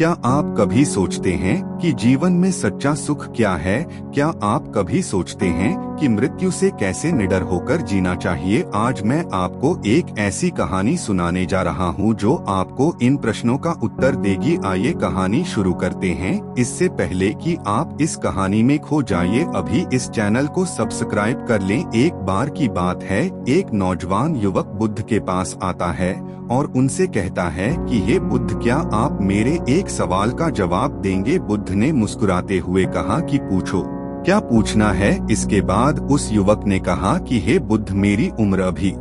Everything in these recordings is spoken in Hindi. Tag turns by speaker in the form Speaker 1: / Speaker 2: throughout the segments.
Speaker 1: क्या आप कभी सोचते हैं कि जीवन में सच्चा सुख क्या है? क्या आप कभी सोचते हैं कि मृत्यु से कैसे निडर होकर जीना चाहिए? आज मैं आपको एक ऐसी कहानी सुनाने जा रहा हूं जो आपको इन प्रश्नों का उत्तर देगी। आइए कहानी शुरू करते हैं। इससे पहले कि आप इस कहानी में खो जाइए, अभी इस चैनल को सब्सक्राइब कर लें। एक बार की बात है, एक नौजवान युवक बुद्ध के पास आता है और उनसे कहता है कि हे बुद्ध, क्या आप मेरे एक सवाल का जवाब देंगे? बुद्ध ने मुस्कुराते हुए कहा कि पूछो, क्या पूछना है? इसके बाद उस युवक ने कहा कि हे बुद्ध, मेरी उम्र अभी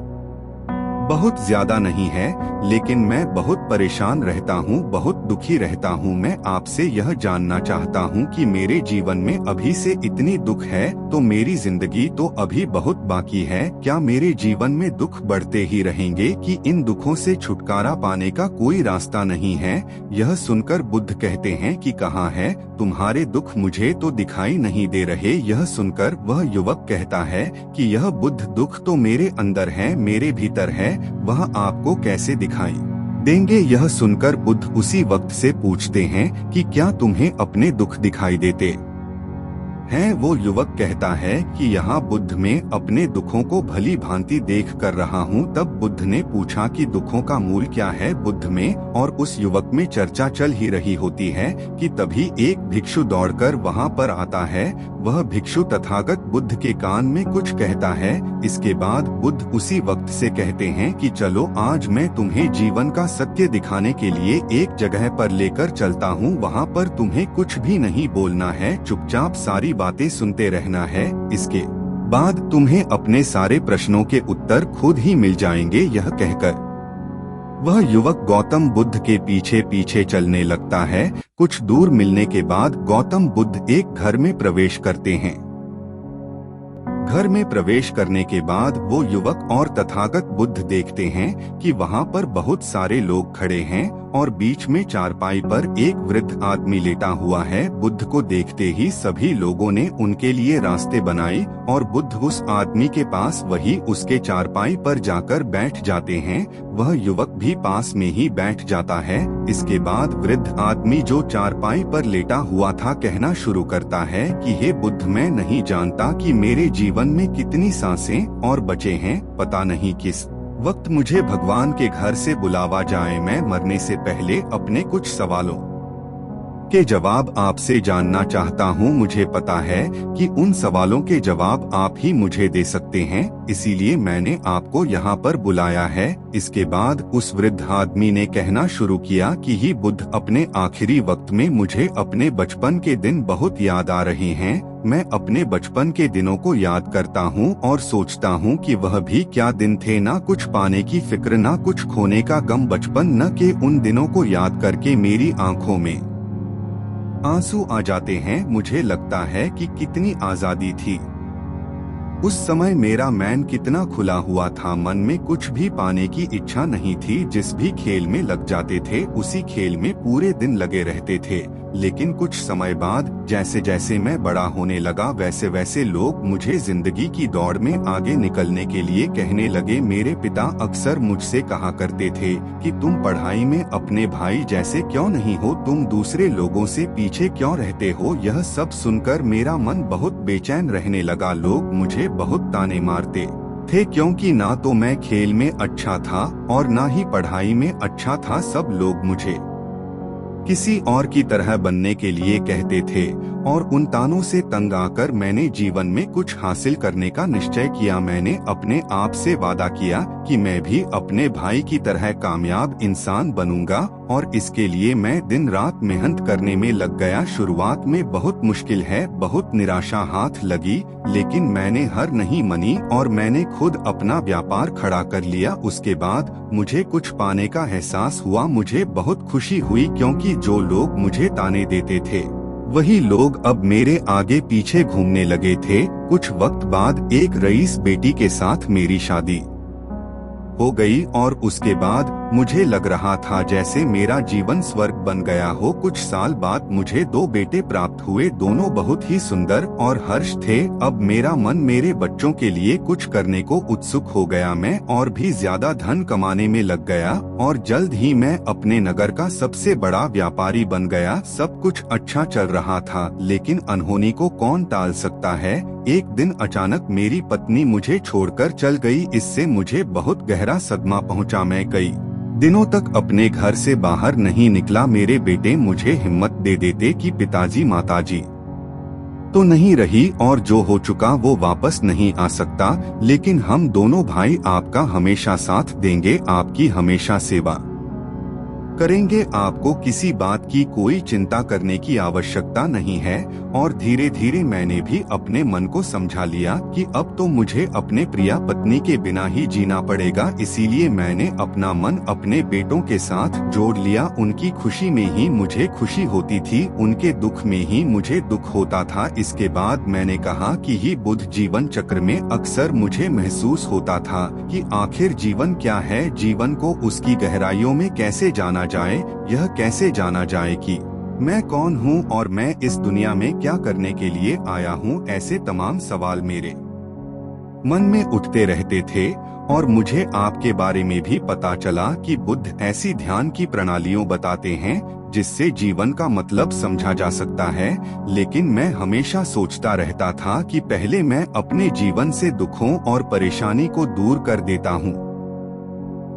Speaker 1: बहुत ज्यादा नहीं है, लेकिन मैं बहुत परेशान रहता हूँ, बहुत दुखी रहता हूँ। मैं आपसे यह जानना चाहता हूँ कि मेरे जीवन में अभी से इतनी दुख है तो मेरी जिंदगी तो अभी बहुत बाकी है। क्या मेरे जीवन में दुख बढ़ते ही रहेंगे कि इन दुखों से छुटकारा पाने का कोई रास्ता नहीं है? यह सुनकर बुद्ध कहते हैं कि कहाँ है तुम्हारे दुख? मुझे तो दिखाई नहीं दे रहे। यह सुनकर वह युवक कहता है कि यह बुद्ध, दुख तो मेरे अंदर है, मेरे भीतर है, वह आपको कैसे दिखाई देंगे? यह सुनकर बुद्ध उसी वक्त से पूछते हैं कि क्या तुम्हें अपने दुख दिखाई देते हैं? वो युवक कहता है कि यहाँ बुद्ध में अपने दुखों को भली भांति देख कर रहा हूँ। तब बुद्ध ने पूछा कि दुखों का मूल क्या है बुद्ध में? और उस युवक में चर्चा चल ही रही होती है कि तभी एक भिक्षु दौड़कर वहाँ पर आता है। वह भिक्षु तथागत बुद्ध के कान में कुछ कहता है। इसके बाद बुद्ध उसी वक्त से कहते हैं कि चलो, आज मैं तुम्हें जीवन का सत्य दिखाने के लिए एक जगह पर लेकर चलता हूँ। वहाँ पर तुम्हें कुछ भी नहीं बोलना है, चुपचाप सारी बातें सुनते रहना है। इसके बाद तुम्हें अपने सारे प्रश्नों के उत्तर खुद ही मिल जाएंगे। यह कहकर वह युवक गौतम बुद्ध के पीछे पीछे चलने लगता है। कुछ दूर मिलने के बाद गौतम बुद्ध एक घर में प्रवेश करते हैं। घर में प्रवेश करने के बाद वो युवक और तथागत बुद्ध देखते हैं कि वहाँ पर बहुत सारे लोग खड़े हैं और बीच में चारपाई पर एक वृद्ध आदमी लेटा हुआ है। बुद्ध को देखते ही सभी लोगों ने उनके लिए रास्ते बनाए और बुद्ध उस आदमी के पास वही उसके चारपाई पर जाकर बैठ जाते हैं। वह युवक भी पास में ही बैठ जाता है। इसके बाद वृद्ध आदमी जो चारपाई पर लेटा हुआ था कहना शुरू करता है कि हे बुद्ध, मैं नहीं जानता कि मेरे जीवन में कितनी सांसें और बचे हैं। पता नहीं किस वक्त मुझे भगवान के घर से बुलावा जाए। मैं मरने से पहले अपने कुछ सवालों के जवाब आपसे जानना चाहता हूँ। मुझे पता है कि उन सवालों के जवाब आप ही मुझे दे सकते हैं, इसीलिए मैंने आपको यहाँ पर बुलाया है। इसके बाद उस वृद्ध आदमी ने कहना शुरू किया कि ही बुद्ध, अपने आखिरी वक्त में मुझे अपने बचपन के दिन बहुत याद आ रहे हैं। मैं अपने बचपन के दिनों को याद करता हूँ और सोचता हूँ कि वह भी क्या दिन थे, ना कुछ पाने की फिक्र, ना कुछ खोने का गम। बचपन न के उन दिनों को याद करके मेरी आंखों में आंसू आ जाते हैं। मुझे लगता है कि कितनी आजादी थी उस समय, मेरा मन कितना खुला हुआ था। मन में कुछ भी पाने की इच्छा नहीं थी। जिस भी खेल में लग जाते थे उसी खेल में पूरे दिन लगे रहते थे। लेकिन कुछ समय बाद जैसे जैसे मैं बड़ा होने लगा, वैसे वैसे लोग मुझे जिंदगी की दौड़ में आगे निकलने के लिए कहने लगे। मेरे पिता अक्सर मुझसे कहा करते थे कि तुम पढ़ाई में अपने भाई जैसे क्यों नहीं हो, तुम दूसरे लोगों से पीछे क्यों रहते हो। यह सब सुनकर मेरा मन बहुत बेचैन रहने लगा। लोग मुझे बहुत ताने मारते थे क्योंकि ना तो मैं खेल में अच्छा था और ना ही पढ़ाई में अच्छा था। सब लोग मुझे किसी और की तरह बनने के लिए कहते थे और उन तानों से तंग आकर मैंने जीवन में कुछ हासिल करने का निश्चय किया। मैंने अपने आप से वादा किया कि मैं भी अपने भाई की तरह कामयाब इंसान बनूंगा और इसके लिए मैं दिन रात मेहनत करने में लग गया। शुरुआत में बहुत मुश्किल है, बहुत निराशा हाथ लगी, लेकिन मैंने हार नहीं मानी और मैंने खुद अपना व्यापार खड़ा कर लिया। उसके बाद मुझे कुछ पाने का एहसास हुआ। मुझे बहुत खुशी हुई क्योंकि जो लोग मुझे ताने देते थे वही लोग अब मेरे आगे पीछे घूमने लगे थे। कुछ वक्त बाद एक रईस बेटी के साथ मेरी शादी हो गई और उसके बाद मुझे लग रहा था जैसे मेरा जीवन स्वर्ग बन गया हो। कुछ साल बाद मुझे 2 बेटे प्राप्त हुए। दोनों बहुत ही सुंदर और हर्ष थे। अब मेरा मन मेरे बच्चों के लिए कुछ करने को उत्सुक हो गया। मैं और भी ज्यादा धन कमाने में लग गया और जल्द ही मैं अपने नगर का सबसे बड़ा व्यापारी बन गया। सब कुछ अच्छा चल रहा था, लेकिन अनहोनी को कौन टाल सकता है। एक दिन अचानक मेरी पत्नी मुझे छोड़कर चल गई। इससे मुझे बहुत गहरा सदमा पहुंचा। मैं कई दिनों तक अपने घर से बाहर नहीं निकला। मेरे बेटे मुझे हिम्मत दे देते कि पिताजी माताजी तो नहीं रही और जो हो चुका वो वापस नहीं आ सकता, लेकिन हम दोनों भाई आपका हमेशा साथ देंगे, आपकी हमेशा सेवा करेंगे। आपको किसी बात की कोई चिंता करने की आवश्यकता नहीं है। और धीरे धीरे मैंने भी अपने मन को समझा लिया कि अब तो मुझे अपने प्रिया पत्नी के बिना ही जीना पड़ेगा। इसीलिए मैंने अपना मन अपने बेटों के साथ जोड़ लिया। उनकी खुशी में ही मुझे खुशी होती थी, उनके दुख में ही मुझे दुख होता था। इसके बाद मैंने कहा कि ही बुद्ध जीवन चक्र में अक्सर मुझे महसूस होता था कि आखिर जीवन क्या है, जीवन को उसकी गहराइयों में कैसे जाना जाए, यह कैसे जाना जाए कि मैं कौन हूँ और मैं इस दुनिया में क्या करने के लिए आया हूँ। ऐसे तमाम सवाल मेरे मन में उठते रहते थे। और मुझे आपके बारे में भी पता चला कि बुद्ध ऐसी ध्यान की प्रणालियों बताते हैं जिससे जीवन का मतलब समझा जा सकता है। लेकिन मैं हमेशा सोचता रहता था कि पहले मैं अपने जीवन से दुखों और परेशानी को दूर कर देता हूँ,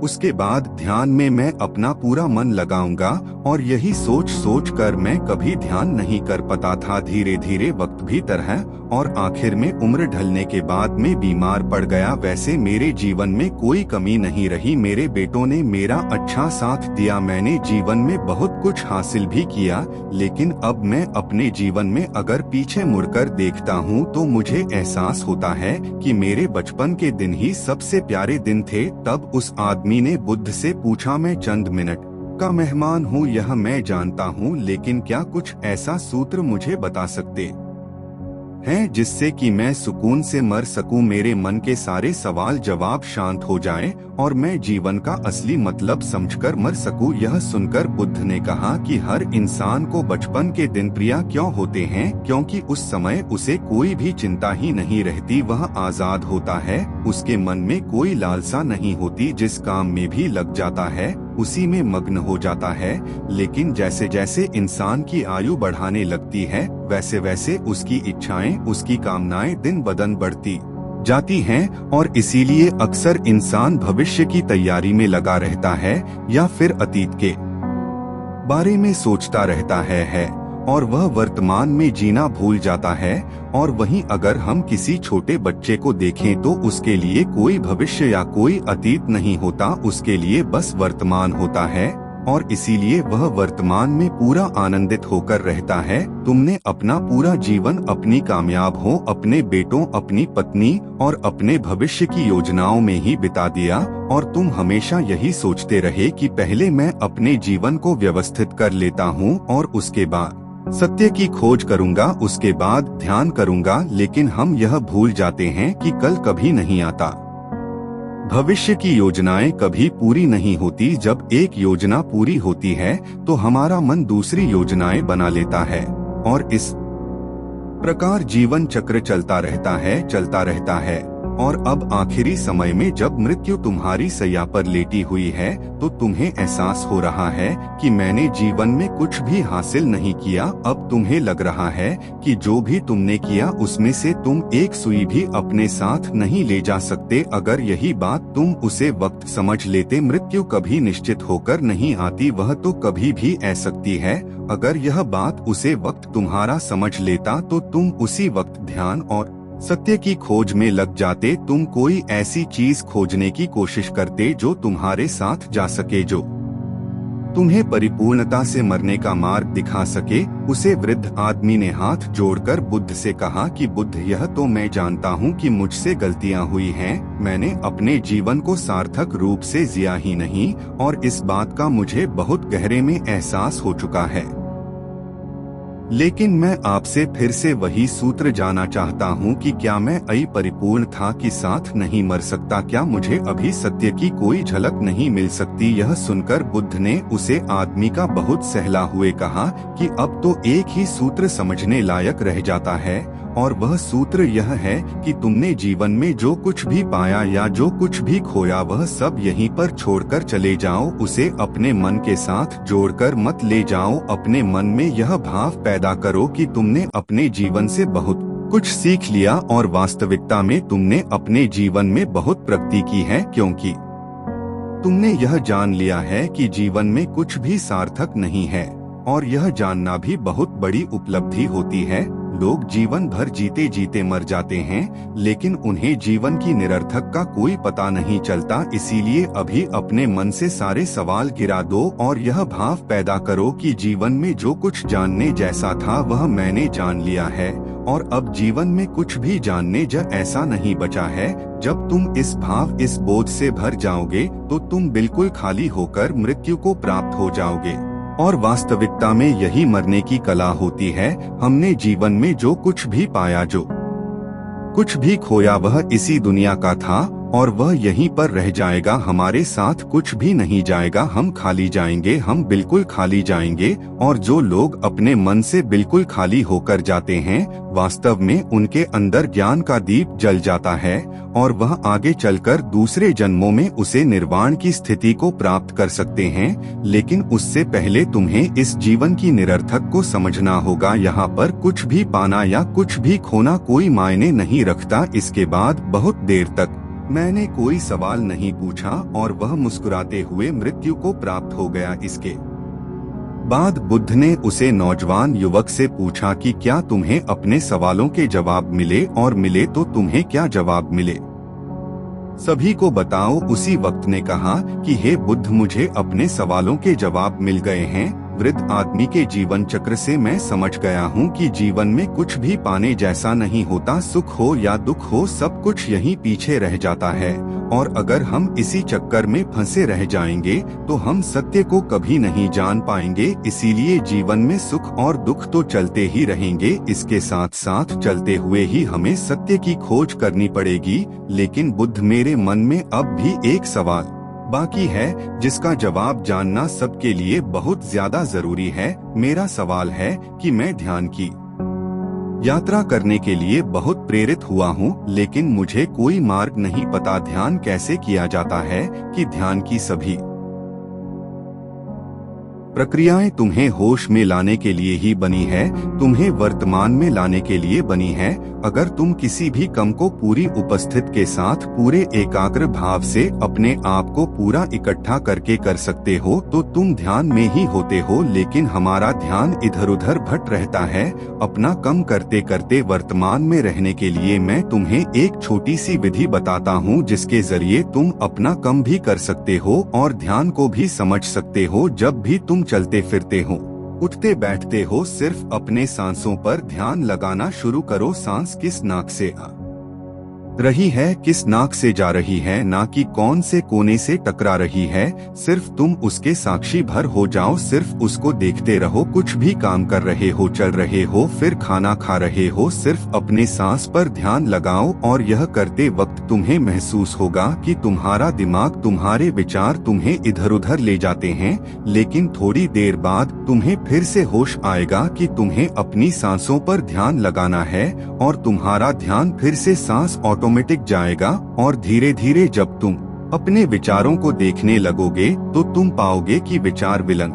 Speaker 1: उसके बाद ध्यान में मैं अपना पूरा मन लगाऊंगा। और यही सोच सोच कर मैं कभी ध्यान नहीं कर पाता था। धीरे धीरे वक्त भी तरह और आखिर में उम्र ढलने के बाद मैं बीमार पड़ गया। वैसे मेरे जीवन में कोई कमी नहीं रही। मेरे बेटों ने मेरा अच्छा साथ दिया। मैंने जीवन में बहुत कुछ हासिल भी किया, लेकिन अब मैं अपने जीवन में अगर पीछे मुड़कर देखता हूँ तो मुझे एहसास होता है कि मेरे बचपन के दिन ही सबसे प्यारे दिन थे। तब उस आदमी ने बुद्ध से पूछा, मैं चंद मिनट का मेहमान हूँ, यह मैं जानता हूँ, लेकिन क्या कुछ ऐसा सूत्र मुझे बता सकते हैं जिससे कि मैं सुकून से मर सकूं, मेरे मन के सारे सवाल जवाब शांत हो जाएं और मैं जीवन का असली मतलब समझकर मर सकूं। यह सुनकर बुद्ध ने कहा कि हर इंसान को बचपन के दिन प्रिय क्यों होते हैं, क्योंकि उस समय उसे कोई भी चिंता ही नहीं रहती। वह आजाद होता है, उसके मन में कोई लालसा नहीं होती। जिस काम में भी लग जाता है उसी में मग्न हो जाता है। लेकिन जैसे जैसे इंसान की आयु बढ़ाने लगती है वैसे वैसे उसकी इच्छाएं, उसकी कामनाएं दिन ब दिन बढ़ती जाती हैं और इसीलिए अक्सर इंसान भविष्य की तैयारी में लगा रहता है या फिर अतीत के बारे में सोचता रहता है और वह वर्तमान में जीना भूल जाता है। और वहीं अगर हम किसी छोटे बच्चे को देखें तो उसके लिए कोई भविष्य या कोई अतीत नहीं होता, उसके लिए बस वर्तमान होता है और इसीलिए वह वर्तमान में पूरा आनंदित होकर रहता है। तुमने अपना पूरा जीवन अपनी कामयाब हो, अपने बेटों, अपनी पत्नी और अपने भविष्य की योजनाओं में ही बिता दिया और तुम हमेशा यही सोचते रहे कि पहले मैं अपने जीवन को व्यवस्थित कर लेता हूँ और उसके बाद सत्य की खोज करूंगा, उसके बाद ध्यान करूंगा। लेकिन हम यह भूल जाते हैं कि कल कभी नहीं आता, भविष्य की योजनाएं कभी पूरी नहीं होती। जब एक योजना पूरी होती है तो हमारा मन दूसरी योजनाएं बना लेता है और इस प्रकार जीवन चक्र चलता रहता है। और अब आखिरी समय में जब मृत्यु तुम्हारी सैया पर लेटी हुई है तो तुम्हें एहसास हो रहा है कि मैंने जीवन में कुछ भी हासिल नहीं किया। अब तुम्हें लग रहा है कि जो भी तुमने किया उसमें से तुम एक सुई भी अपने साथ नहीं ले जा सकते। अगर यही बात तुम उसे वक्त समझ लेते, मृत्यु कभी निश्चित होकर नहीं आती, वह तो कभी भी आ सकती है। अगर यह बात उसे वक्त तुम्हारा समझ लेता तो तुम उसी वक्त ध्यान और सत्य की खोज में लग जाते। तुम कोई ऐसी चीज खोजने की कोशिश करते जो तुम्हारे साथ जा सके, जो तुम्हें परिपूर्णता से मरने का मार्ग दिखा सके। उसे वृद्ध आदमी ने हाथ जोड़कर बुद्ध से कहा कि बुद्ध, यह तो मैं जानता हूँ कि मुझसे गलतियाँ हुई हैं, मैंने अपने जीवन को सार्थक रूप से जिया ही नहीं और इस बात का मुझे बहुत गहरे में एहसास हो चुका है। लेकिन मैं आपसे फिर से वही सूत्र जानना चाहता हूँ कि क्या मैं परिपूर्ण था कि साथ नहीं मर सकता? क्या मुझे अभी सत्य की कोई झलक नहीं मिल सकती? यह सुनकर बुद्ध ने उसे आदमी का बहुत सहला हुए कहा कि अब तो एक ही सूत्र समझने लायक रह जाता है, और वह सूत्र यह है कि तुमने जीवन में जो कुछ भी पाया या जो कुछ भी खोया वह सब यहीं पर छोड़कर चले जाओ। उसे अपने मन के साथ जोड़कर मत ले जाओ। अपने मन में यह भाव पैदा करो कि तुमने अपने जीवन से बहुत कुछ सीख लिया और वास्तविकता में तुमने अपने जीवन में बहुत प्रगति की है, क्योंकि तुमने यह जान लिया है कि जीवन में कुछ भी सार्थक नहीं है। और यह जानना भी बहुत बड़ी उपलब्धि होती है। लोग जीवन भर जीते जीते मर जाते हैं, लेकिन उन्हें जीवन की निरर्थक का कोई पता नहीं चलता। इसीलिए अभी अपने मन से सारे सवाल गिरा दो और यह भाव पैदा करो कि जीवन में जो कुछ जानने जैसा था वह मैंने जान लिया है, और अब जीवन में कुछ भी जानने ऐसा नहीं बचा है। जब तुम इस भाव, इस बोध से भर जाओगे तो तुम बिल्कुल खाली होकर मृत्यु को प्राप्त हो जाओगे। और वास्तविकता में यही मरने की कला होती है। हमने जीवन में जो कुछ भी पाया, जो कुछ भी खोया, वह इसी दुनिया का था और वह यहीं पर रह जाएगा। हमारे साथ कुछ भी नहीं जाएगा। हम खाली जाएंगे, हम बिल्कुल खाली जाएंगे। और जो लोग अपने मन से बिल्कुल खाली होकर जाते हैं, वास्तव में उनके अंदर ज्ञान का दीप जल जाता है और वह आगे चलकर दूसरे जन्मों में उसे निर्वाण की स्थिति को प्राप्त कर सकते हैं। लेकिन उससे पहले तुम्हें इस जीवन की निरर्थक को समझना होगा। यहाँ पर कुछ भी पाना या कुछ भी खोना कोई मायने नहीं रखता। इसके बाद बहुत देर तक मैंने कोई सवाल नहीं पूछा और वह मुस्कुराते हुए मृत्यु को प्राप्त हो गया। इसके बाद बुद्ध ने उसे नौजवान युवक से पूछा कि क्या तुम्हें अपने सवालों के जवाब मिले, और मिले तो तुम्हें क्या जवाब मिले? सभी को बताओ। उसी वक्त ने कहा कि हे बुद्ध, मुझे अपने सवालों के जवाब मिल गए हैं। वृद्ध आदमी के जीवन चक्र से मैं समझ गया हूँ कि जीवन में कुछ भी पाने जैसा नहीं होता। सुख हो या दुख हो, सब कुछ यहीं पीछे रह जाता है। और अगर हम इसी चक्कर में फंसे रह जाएंगे तो हम सत्य को कभी नहीं जान पाएंगे। इसीलिए जीवन में सुख और दुख तो चलते ही रहेंगे। इसके साथ साथ चलते हुए ही हमें सत्य की खोज करनी पड़ेगी। लेकिन बुद्ध, मेरे मन में अब भी एक सवाल बाकी है जिसका जवाब जानना सबके लिए बहुत ज्यादा जरूरी है। मेरा सवाल है कि मैं ध्यान की यात्रा करने के लिए बहुत प्रेरित हुआ हूँ, लेकिन मुझे कोई मार्ग नहीं पता। ध्यान कैसे किया जाता है कि ध्यान की सभी प्रक्रियाएं तुम्हें होश में लाने के लिए ही बनी है, तुम्हें वर्तमान में लाने के लिए बनी है। अगर तुम किसी भी काम को पूरी उपस्थित के साथ पूरे एकाग्र भाव से अपने आप को पूरा इकट्ठा करके कर सकते हो तो तुम ध्यान में ही होते हो। लेकिन हमारा ध्यान इधर उधर भट रहता है। अपना काम करते करते वर्तमान में रहने के लिए मैं तुम्हें एक छोटी सी विधि बताता हूँ, जिसके जरिए तुम अपना काम भी कर सकते हो और ध्यान को भी समझ सकते हो। जब भी तुम चलते फिरते हो, उठते बैठते हो, सिर्फ अपने सांसों पर ध्यान लगाना शुरू करो। सांस किस नाक से आ रही है, किस नाक से जा रही है, ना कि कौन से कोने से टकरा रही है। सिर्फ तुम उसके साक्षी भर हो जाओ, सिर्फ उसको देखते रहो। कुछ भी काम कर रहे हो, चल रहे हो, फिर खाना खा रहे हो, सिर्फ अपने सांस पर ध्यान लगाओ। और यह करते वक्त तुम्हें महसूस होगा कि तुम्हारा दिमाग, तुम्हारे विचार तुम्हें इधर उधर ले जाते हैं। लेकिन थोड़ी देर बाद तुम्हें फिर से होश आएगा कि तुम्हें अपनी सांसों पर ध्यान लगाना है और तुम्हारा ध्यान फिर से सांस ऑटोमेटिक जाएगा। और धीरे धीरे जब तुम अपने विचारों को देखने लगोगे तो तुम पाओगे कि विचार विलीन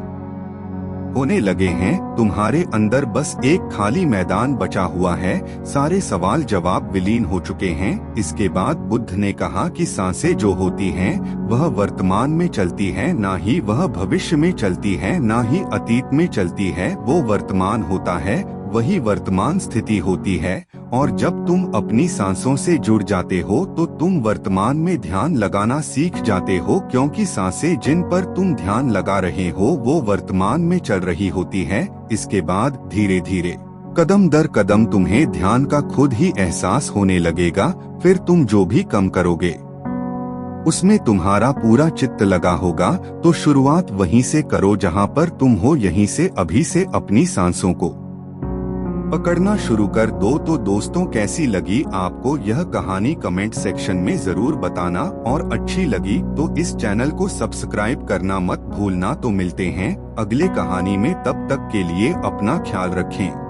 Speaker 1: होने लगे हैं। तुम्हारे अंदर बस एक खाली मैदान बचा हुआ है। सारे सवाल जवाब विलीन हो चुके हैं। इसके बाद बुद्ध ने कहा कि सांसें जो होती हैं वह वर्तमान में चलती है, ना ही वह भविष्य में चलती है, ना ही अतीत में चलती है। वो वर्तमान होता है, वही वर्तमान स्थिति होती है। और जब तुम अपनी सांसों से जुड़ जाते हो तो तुम वर्तमान में ध्यान लगाना सीख जाते हो, क्योंकि सांसें जिन पर तुम ध्यान लगा रहे हो वो वर्तमान में चल रही होती है। इसके बाद धीरे धीरे कदम दर कदम तुम्हें ध्यान का खुद ही एहसास होने लगेगा। फिर तुम जो भी काम करोगे उसमें तुम्हारा पूरा चित्त लगा होगा। तो शुरुआत वहीं से करो जहाँ पर तुम हो, यहीं से अभी से अपनी सांसों को पकड़ना शुरू कर दो। तो दोस्तों, कैसी लगी आपको यह कहानी कमेंट सेक्शन में जरूर बताना, और अच्छी लगी तो इस चैनल को सब्सक्राइब करना मत भूलना। तो मिलते हैं अगले कहानी में, तब तक के लिए अपना ख्याल रखें।